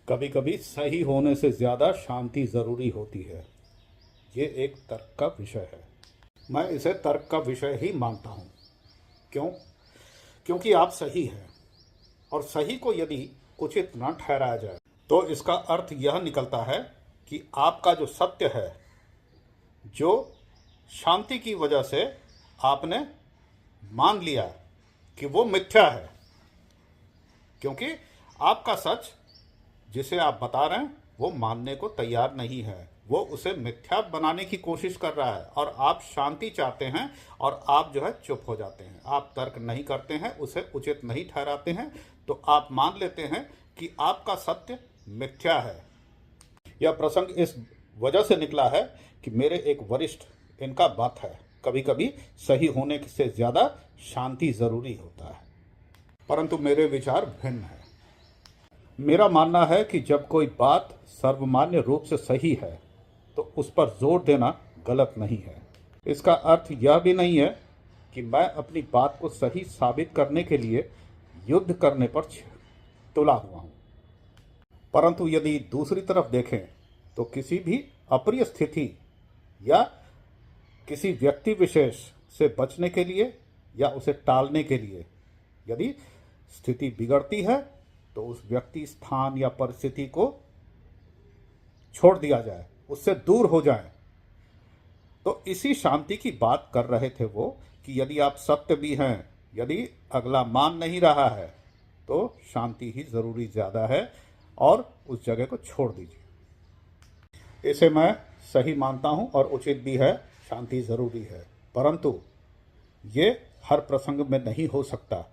कभी कभी सही होने से ज़्यादा शांति ज़रूरी होती है। ये एक तर्क का विषय है। मैं इसे तर्क का विषय ही मानता हूँ। क्यों? क्योंकि आप सही हैं और सही को यदि उचित न ठहराया जाए तो इसका अर्थ यह निकलता है कि आपका जो सत्य है, जो शांति की वजह से आपने मान लिया कि वो मिथ्या है। क्योंकि आपका सच जिसे आप बता रहे हैं वो मानने को तैयार नहीं है, वो उसे मिथ्या बनाने की कोशिश कर रहा है और आप शांति चाहते हैं और आप जो है चुप हो जाते हैं, आप तर्क नहीं करते हैं, उसे उचित नहीं ठहराते हैं, तो आप मान लेते हैं कि आपका सत्य मिथ्या है। यह प्रसंग इस वजह से निकला है कि मेरे एक वरिष्ठ, इनका बात है, कभी कभी सही होने से ज़्यादा शांति ज़रूरी होता है। परंतु मेरे विचार भिन्न है। मेरा मानना है कि जब कोई बात सर्वमान्य रूप से सही है तो उस पर जोर देना गलत नहीं है। इसका अर्थ यह भी नहीं है कि मैं अपनी बात को सही साबित करने के लिए युद्ध करने पर तुला हुआ हूँ। परंतु यदि दूसरी तरफ देखें तो किसी भी अप्रिय स्थिति या किसी व्यक्ति विशेष से बचने के लिए या उसे टालने के लिए यदि स्थिति बिगड़ती है तो उस व्यक्ति, स्थान या परिस्थिति को छोड़ दिया जाए, उससे दूर हो जाए। तो इसी शांति की बात कर रहे थे वो कि यदि आप सत्य भी हैं, यदि अगला मान नहीं रहा है तो शांति ही ज़रूरी ज़्यादा है और उस जगह को छोड़ दीजिए। इसे मैं सही मानता हूं और उचित भी है, शांति ज़रूरी है। परंतु ये हर प्रसंग में नहीं हो सकता,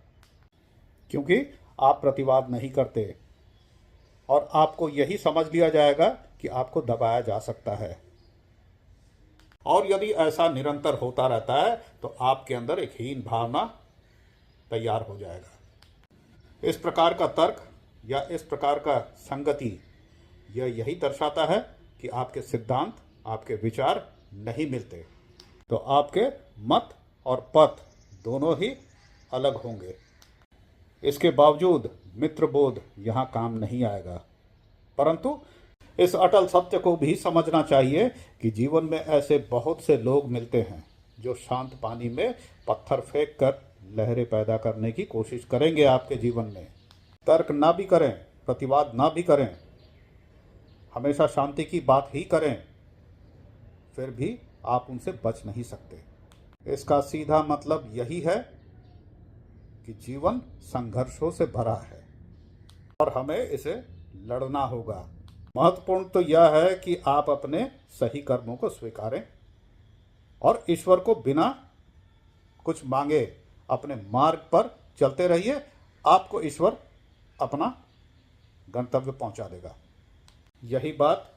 क्योंकि आप प्रतिवाद नहीं करते और आपको यही समझ लिया जाएगा कि आपको दबाया जा सकता है। और यदि ऐसा निरंतर होता रहता है तो आपके अंदर एक हीन भावना तैयार हो जाएगा। इस प्रकार का तर्क या इस प्रकार का संगति यह यही दर्शाता है कि आपके सिद्धांत, आपके विचार नहीं मिलते, तो आपके मत और पथ दोनों ही अलग होंगे। इसके बावजूद मित्रबोध यहाँ काम नहीं आएगा। परंतु इस अटल सत्य को भी समझना चाहिए कि जीवन में ऐसे बहुत से लोग मिलते हैं जो शांत पानी में पत्थर फेंक कर लहरें पैदा करने की कोशिश करेंगे आपके जीवन में। तर्क ना भी करें, प्रतिवाद ना भी करें, हमेशा शांति की बात ही करें, फिर भी आप उनसे बच नहीं सकते। इसका सीधा मतलब यही है कि जीवन संघर्षों से भरा है और हमें इसे लड़ना होगा। महत्वपूर्ण तो यह है कि आप अपने सही कर्मों को स्वीकारें और ईश्वर को बिना कुछ मांगे अपने मार्ग पर चलते रहिए। आपको ईश्वर अपना गंतव्य पहुंचा देगा। यही बात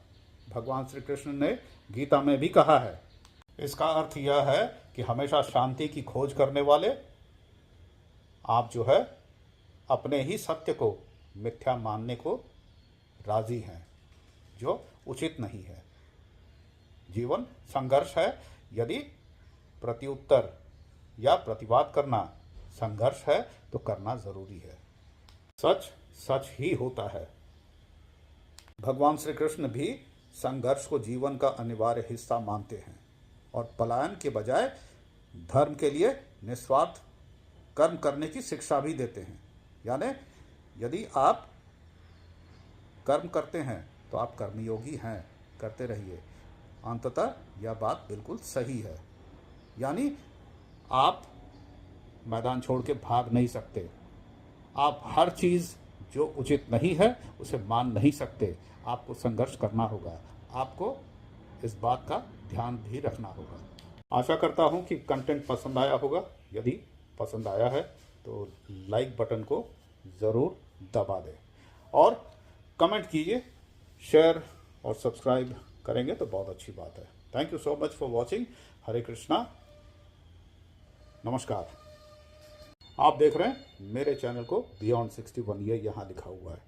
भगवान श्री कृष्ण ने गीता में भी कहा है। इसका अर्थ यह है कि हमेशा शांति की खोज करने वाले आप जो है अपने ही सत्य को मिथ्या मानने को राजी हैं, जो उचित नहीं है। जीवन संघर्ष है। यदि प्रत्युत्तर या प्रतिवाद करना संघर्ष है तो करना जरूरी है। सच सच ही होता है। भगवान श्री कृष्ण भी संघर्ष को जीवन का अनिवार्य हिस्सा मानते हैं और पलायन के बजाय धर्म के लिए निस्वार्थ कर्म करने की शिक्षा भी देते हैं। यानी यदि आप कर्म करते हैं तो आप कर्मयोगी हैं, करते रहिए। अंततः यह बात बिल्कुल सही है। यानी आप मैदान छोड़ के भाग नहीं सकते। आप हर चीज़ जो उचित नहीं है उसे मान नहीं सकते। आपको संघर्ष करना होगा। आपको इस बात का ध्यान भी रखना होगा। आशा करता हूँ कि कंटेंट पसंद आया होगा। यदि पसंद आया है तो लाइक बटन को ज़रूर दबा दें और कमेंट कीजिए। शेयर और सब्सक्राइब करेंगे तो बहुत अच्छी बात है। Thank you so much for watching. Hare Krishna, नमस्कार। आप देख रहे हैं मेरे चैनल को बियॉन्ड 61, ये यहाँ लिखा हुआ है।